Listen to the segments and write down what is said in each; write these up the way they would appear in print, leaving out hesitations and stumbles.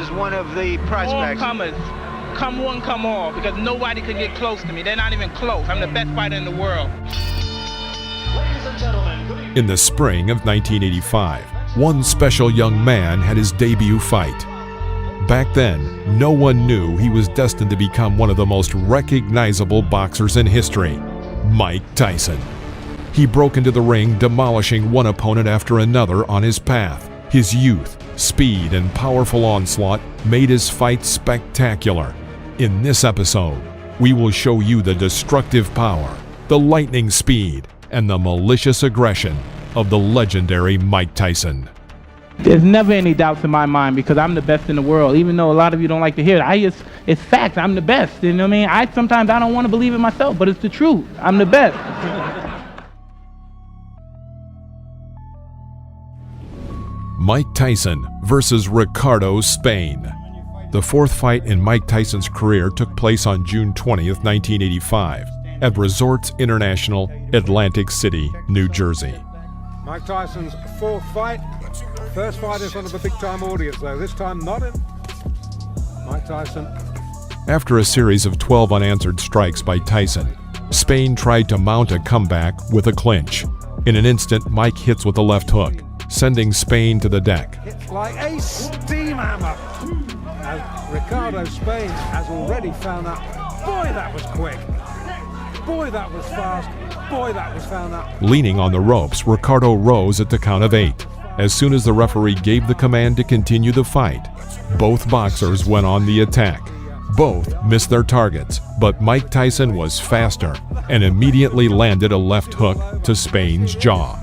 as one of the prospects. All comers, come one, come all, because nobody could get close to me. They're not even close. I'm the best fighter in the world. Ladies and gentlemen, good evening. In the spring of 1985, one special young man had his debut fight. Back then, no one knew he was destined to become one of the most recognizable boxers in history, Mike Tyson. He broke into the ring, demolishing one opponent after another on his path. His youth, speed, and powerful onslaught made his fight spectacular. In this episode, we will show you the destructive power, the lightning speed, and the malicious aggression of the legendary Mike Tyson. There's never any doubts in my mind because I'm the best in the world. Even though a lot of you don't like to hear it, it's fact. I'm the best. You know what I mean? Sometimes I don't want to believe it myself, but it's the truth. I'm the best. Mike Tyson versus Ricardo Spain. The fourth fight in Mike Tyson's career took place on June 20th, 1985, at Resorts International, Atlantic City, New Jersey. Mike Tyson's fourth fight. First fight in front of a big-time audience, though. This time not in. Mike Tyson. After a series of 12 unanswered strikes by Tyson, Spain tried to mount a comeback with a clinch. In an instant, Mike hits with a left hook, sending Spain to the deck. Hits like a steam hammer. As Ricardo Spain has already found out. Boy, that was quick. Boy, that was fast. Boy, that was found out. Leaning on the ropes, Ricardo rose at the count of 8. As soon as the referee gave the command to continue the fight, both boxers went on the attack. Both missed their targets, but Mike Tyson was faster and immediately landed a left hook to Spain's jaw.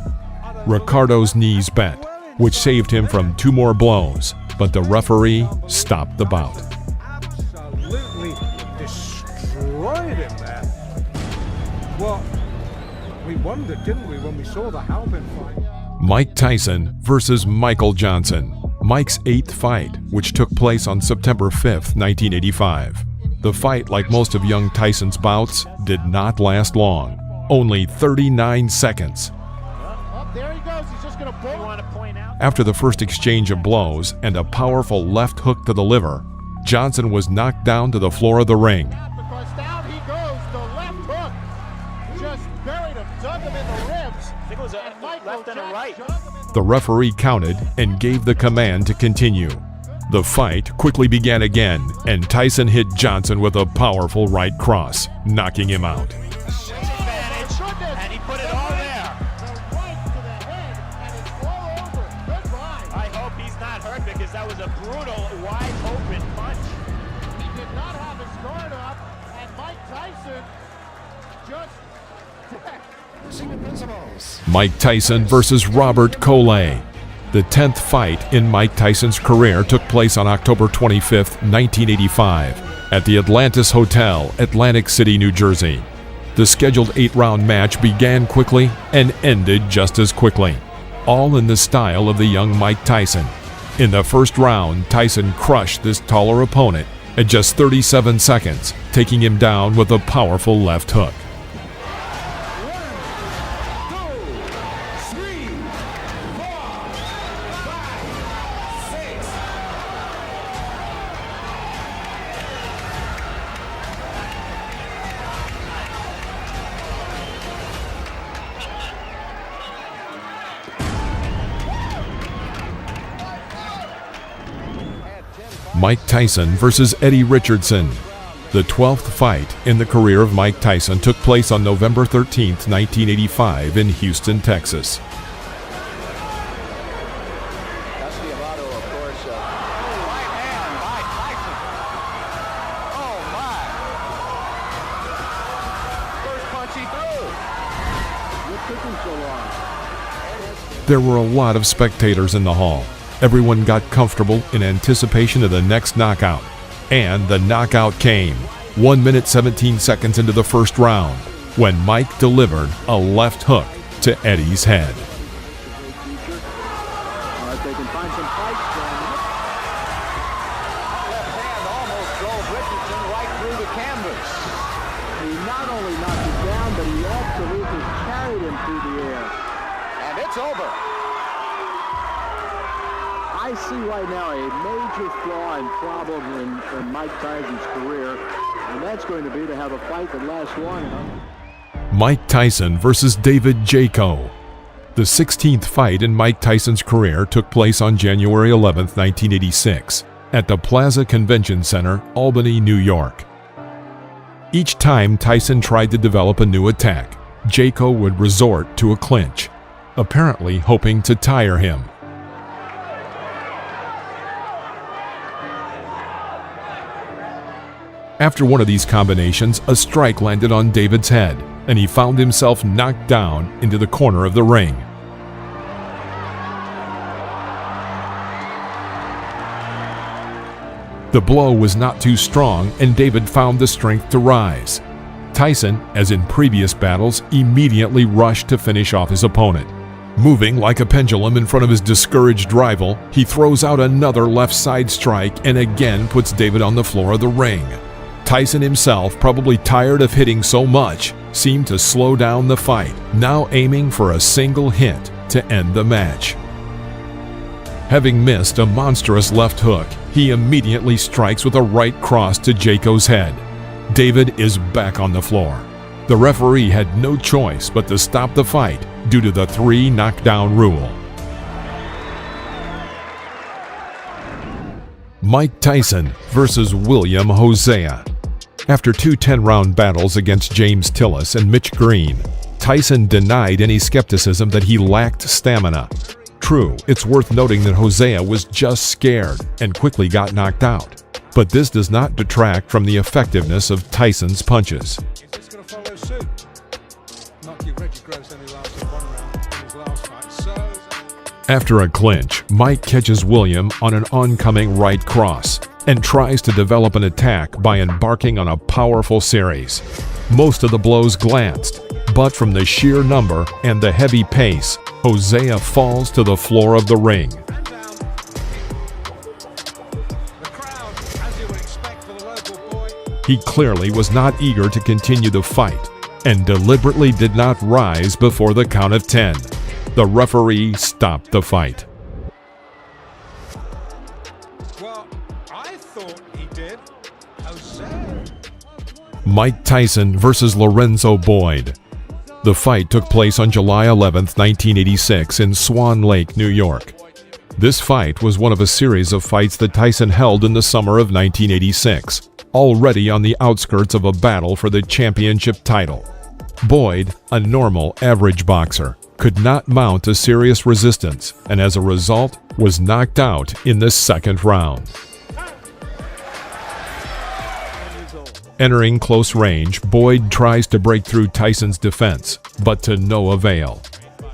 Ricardo's knees bent, which saved him from 2 more blows, but the referee stopped the bout. Absolutely destroyed him there. Well, we wondered, didn't we, when we saw the Halpin fight? Mike Tyson versus Michael Johnson, Mike's 8th fight, which took place on September 5th, 1985. The fight, like most of young Tyson's bouts, did not last long, only 39 seconds. There he goes. He's just going to pull. Want to point out? After the first exchange of blows and a powerful left hook to the liver, Johnson was knocked down to the floor of the ring. Because down he goes. The left hook just buried him, dug him in the ribs. I think it was a left and a right. The referee counted and gave the command to continue. The fight quickly began again, and Tyson hit Johnson with a powerful right cross, knocking him out. And he put it all there. The right to the head, and it's all over. Goodbye. I hope he's not hurt because that was a brutal, wide open punch. He did not have his guard up, and Mike Tyson just Mike Tyson versus Robert Coley. The 10th fight in Mike Tyson's career took place on October 25th, 1985, at the Atlantis Hotel, Atlantic City, New Jersey. The scheduled 8-round match began quickly and ended just as quickly, all in the style of the young Mike Tyson. In the first round, Tyson crushed this taller opponent at just 37 seconds, taking him down with a powerful left hook. Mike Tyson versus Eddie Richardson. The 12th fight in the career of Mike Tyson took place on November 13th, 1985 in Houston, Texas. There were a lot of spectators in the hall. Everyone got comfortable in anticipation of the next knockout. And the knockout came, 1 minute 17 seconds into the first round, when Mike delivered a left hook to Eddie's head. I I see right now a major flaw and problem in Mike Tyson's career, and that's going to be to have a fight that lasts long enough. Mike Tyson versus David Jaco. The 16th fight in Mike Tyson's career took place on January 11, 1986, at the Plaza Convention Center, Albany, New York. Each time Tyson tried to develop a new attack, Jaco would resort to a clinch, apparently hoping to tire him. After one of these combinations, a strike landed on David's head, and he found himself knocked down into the corner of the ring. The blow was not too strong, and David found the strength to rise. Tyson, as in previous battles, immediately rushed to finish off his opponent. Moving like a pendulum in front of his discouraged rival, he throws out another left side strike and again puts David on the floor of the ring. Tyson himself, probably tired of hitting so much, seemed to slow down the fight, now aiming for a single hit to end the match. Having missed a monstrous left hook, he immediately strikes with a right cross to Jaco's head. David is back on the floor. The referee had no choice but to stop the fight due to the 3 knockdown rule. Mike Tyson versus William Hosea. After 2 10-round battles against James Tillis and Mitch Green, Tyson denied any skepticism that he lacked stamina. True, it's worth noting that Hosea was just scared and quickly got knocked out. But this does not detract from the effectiveness of Tyson's punches. Is this going to follow suit? Not you, Reggie Gross only lasted 1 round in his last fight. So After a clinch, Mike catches William on an oncoming right cross and tries to develop an attack by embarking on a powerful series. Most of the blows glanced, but from the sheer number and the heavy pace, Hosea falls to the floor of the ring. and down. The crowd, as you would expect for the local boy, He clearly was not eager to continue the fight and deliberately did not rise before the count of 10. The referee stopped the fight. well, I thought he did. Jose. Mike Tyson versus Lorenzo Boyd. The fight took place on July 11, 1986 in Swan Lake, New York. This fight was one of a series of fights that Tyson held in the summer of 1986, already on the outskirts of a battle for the championship title. Boyd, a normal, average boxer, could not mount a serious resistance and as a result was knocked out in the second round. Entering close range, Boyd tries to break through Tyson's defense, but to no avail.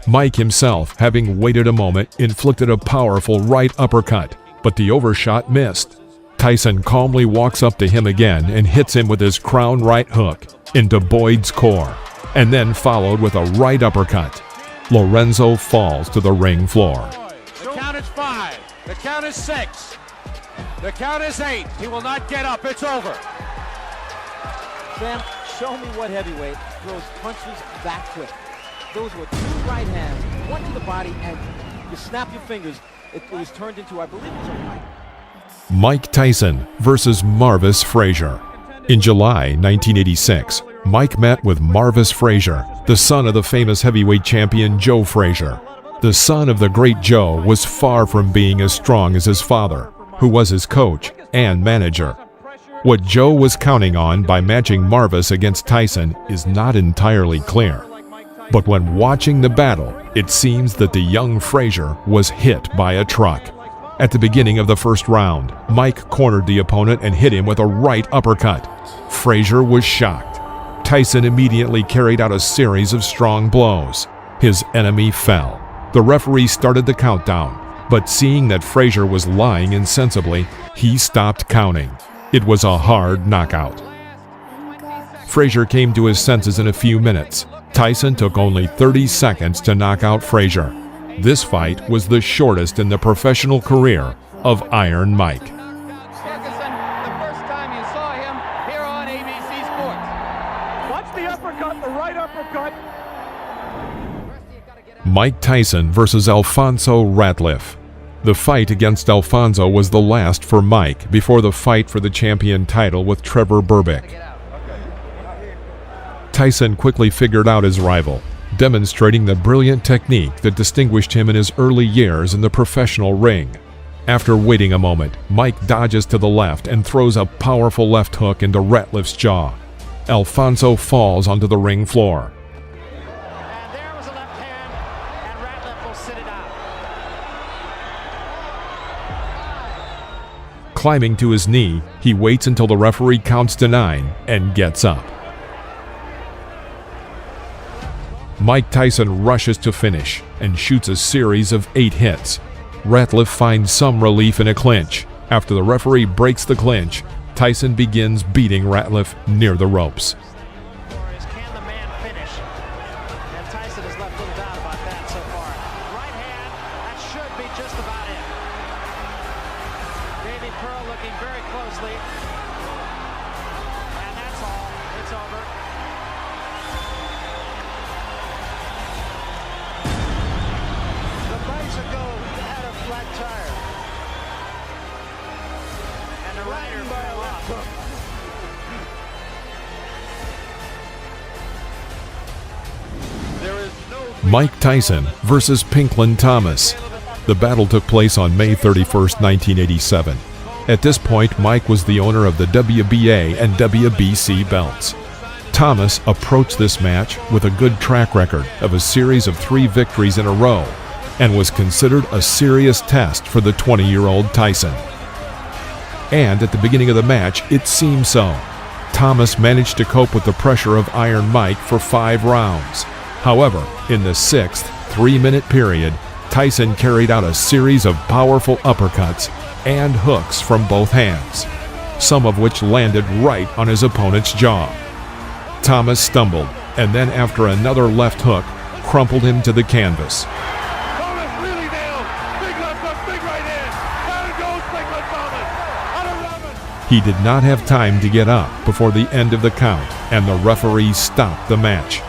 Mike himself, having waited a moment, inflicted a powerful right uppercut, but the overshot missed. Tyson calmly walks up to him again and hits him with his crown right hook into Boyd's core, and then followed with a right uppercut. Lorenzo falls to the ring floor. The count is 5. The count is 6. The count is 8. He will not get up. It's over. Sam, show me what heavyweight throws punches that quick. Those were 2 right hands, 1 to the body, and you snap your fingers. It was turned into, I believe it was a right. Mike Tyson versus Marvis Frazier. In July 1986, Mike met with Marvis Frazier, the son of the famous heavyweight champion Joe Frazier. The son of the great Joe was far from being as strong as his father, who was his coach and manager. What Joe was counting on by matching Marvis against Tyson is not entirely clear. But when watching the battle, it seems that the young Frazier was hit by a truck. At the beginning of the first round, Mike cornered the opponent and hit him with a right uppercut. Frazier was shocked. Tyson immediately carried out a series of strong blows. His enemy fell. The referee started the countdown, but seeing that Frazier was lying insensibly, he stopped counting. It was a hard knockout. Frazier came to his senses in a few minutes. Tyson took only 30 seconds to knock out Frazier. This fight was the shortest in the professional career of Iron Mike. Ferguson, the first time you saw him here on ABC Sports. Watch the uppercut, the right uppercut. Mike Tyson versus Alfonso Ratliff. The fight against Alfonso was the last for Mike before the fight for the champion title with Trevor Berbick. Tyson quickly figured out his rival, demonstrating the brilliant technique that distinguished him in his early years in the professional ring. After waiting a moment, Mike dodges to the left and throws a powerful left hook into Ratliff's jaw. Alfonso falls onto the ring floor. And there was a left hand, and Ratliff will sit it out. Climbing to his knee, he waits until the referee counts to 9 and gets up. Mike Tyson rushes to finish and shoots a series of 8 hits. Ratliff finds some relief in a clinch. After the referee breaks the clinch, Tyson begins beating Ratliff near the ropes. Can the man finish? And Tyson has left little doubt about that so far. Right hand, that should be just about it. Davey Pearl looking very closely. And that's all. It's over. The bicycle had a flat tire. And the rider fell off. Mike Tyson versus Pinklin Thomas. The battle took place on May 31, 1987. At this point, Mike was the owner of the WBA and WBC belts. Thomas approached this match with a good track record of a series of 3 victories in a row and was considered a serious test for the 20-year-old Tyson. And at the beginning of the match, it seemed so. Thomas managed to cope with the pressure of Iron Mike for 5 rounds. However, in the 6th 3-minute period, Tyson carried out a series of powerful uppercuts and hooks from both hands, some of which landed right on his opponent's jaw. Thomas stumbled, and then after another left hook, crumpled him to the canvas. Thomas really nailed. Big left hook, big right hand. Down goes Pinklin Thomas. Out of 11. He did not have time to get up before the end of the count, and the referee stopped the match.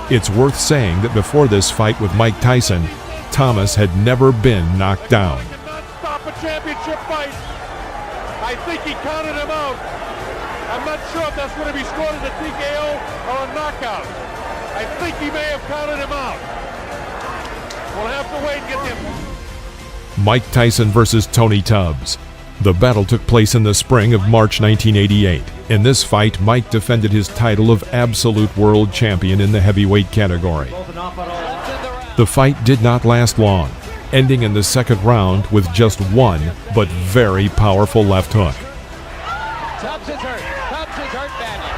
It's worth saying that before this fight with Mike Tyson, Thomas had never been knocked down. Cannot stop a championship fight. I think he counted him out. I'm not sure if that's going to be scored as a TKO or a knockout. I think he may have counted him out. We'll have to wait and get him. Mike Tyson versus Tony Tubbs. The battle took place in the spring of March 1988. In this fight, Mike defended his title of absolute world champion in the heavyweight category. The fight did not last long, ending in the 2nd round with just one but very powerful left hook. Tubbs is hurt. Tubbs is hurt badly.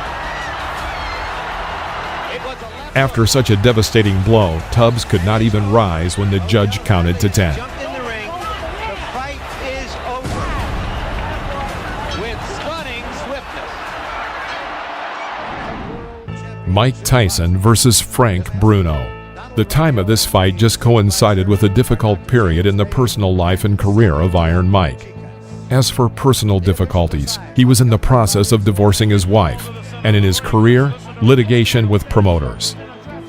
It was a left After such a devastating blow, Tubbs could not even rise when the judge counted to 10. Jumped in the ring. The fight is over. with stunning swiftness. Mike Tyson versus Frank Bruno. The time of this fight just coincided with a difficult period in the personal life and career of Iron Mike. As for personal difficulties, he was in the process of divorcing his wife, and in his career, litigation with promoters.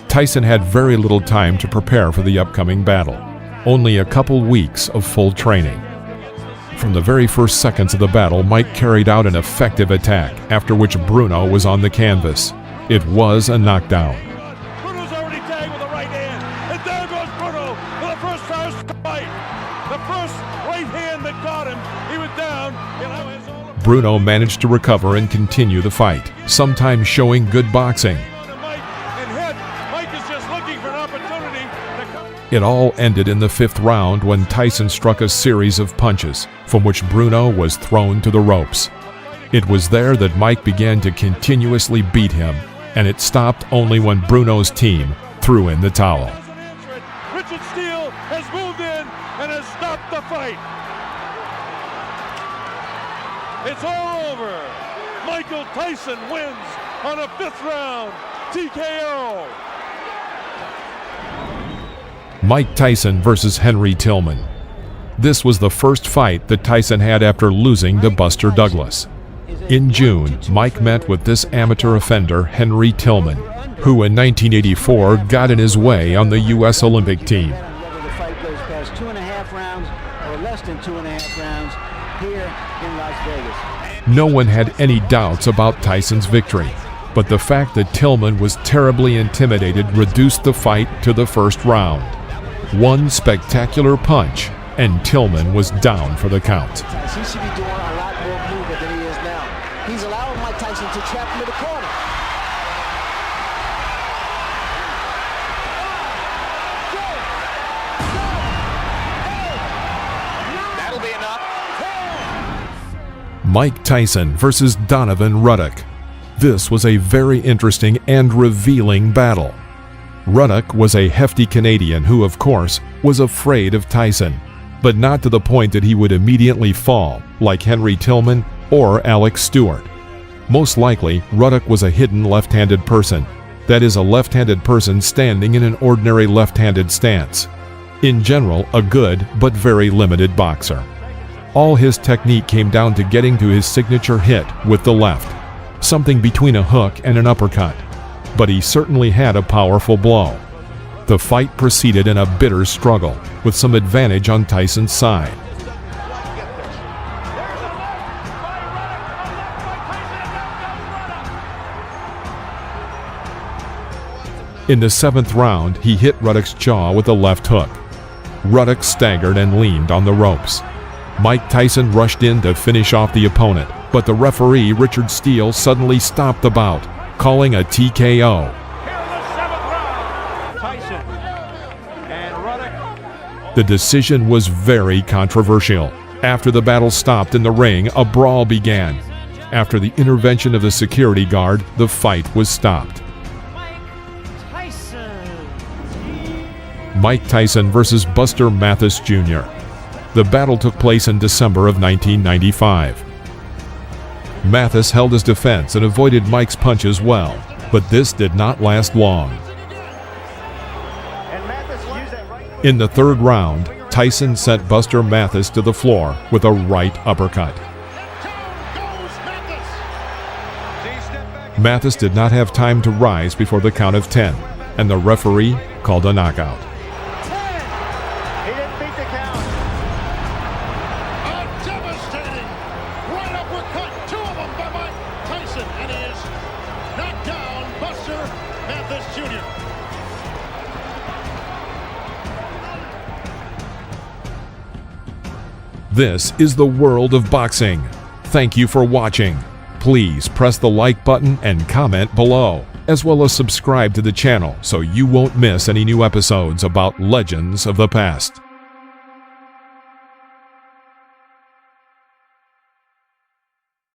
Tyson had very little time to prepare for the upcoming battle, only a couple weeks of full training. From the very first seconds of the battle, Mike carried out an effective attack, after which Bruno was on the canvas. It was a knockdown. Bruno's already tagged with a right hand. And there goes Bruno for the first time fight. The first right hand that got him, he was down. Bruno managed to recover and continue the fight, sometimes showing good boxing. Mike is just looking for an opportunity to come. It all ended in the 5th round when Tyson struck a series of punches, from which Bruno was thrown to the ropes. It was there that Mike began to continuously beat him, and it stopped only when Bruno's team threw in the towel. Richard Steele has moved in and has stopped the fight. It's all over. Michael Tyson wins on a 5th round TKO. Mike Tyson versus Henry Tillman. This was the first fight that Tyson had after losing to Buster Douglas. In June, Mike met with this amateur offender, Henry Tillman, who in 1984 got in his way on the U.S. Olympic team. Whether the fight goes past 2.5 rounds or than 2.5 rounds here in Las Vegas. No one had any doubts about Tyson's victory, but the fact that Tillman was terribly intimidated reduced the fight to the first round. One spectacular punch, and Tillman was down for the count. He should be doing a lot more movement than he is now. He's allowing Mike Tyson to trap him in the corner. That'll be enough. Mike Tyson versus Donovan Ruddock. This was a very interesting and revealing battle. Ruddock was a hefty Canadian who, of course, was afraid of Tyson, but not to the point that he would immediately fall, like Henry Tillman or Alex Stewart. Most likely, Ruddock was a hidden left-handed person, that is, a left-handed person standing in an ordinary left-handed stance. In general, a good but very limited boxer. All his technique came down to getting to his signature hit with the left, something between a hook and an uppercut, but he certainly had a powerful blow. The fight proceeded in a bitter struggle, with some advantage on Tyson's side. In the 7th round, he hit Ruddock's jaw with a left hook. Ruddock staggered and leaned on the ropes. Mike Tyson rushed in to finish off the opponent, but the referee, Richard Steele, suddenly stopped the bout, calling a TKO. The decision was very controversial. After the battle stopped in the ring, a brawl began. After the intervention of the security guard, the fight was stopped. Mike Tyson versus Buster Mathis Jr. The battle took place in December of 1995. Mathis held his defense and avoided Mike's punches well, but this did not last long. In the 3rd round, Tyson sent Buster Mathis to the floor with a right uppercut. Mathis did not have time to rise before the count of 10, and the referee called a knockout. This is the world of boxing. Thank you for watching. Please press the like button and comment below, as well as subscribe to the channel so you won't miss any new episodes about legends of the past.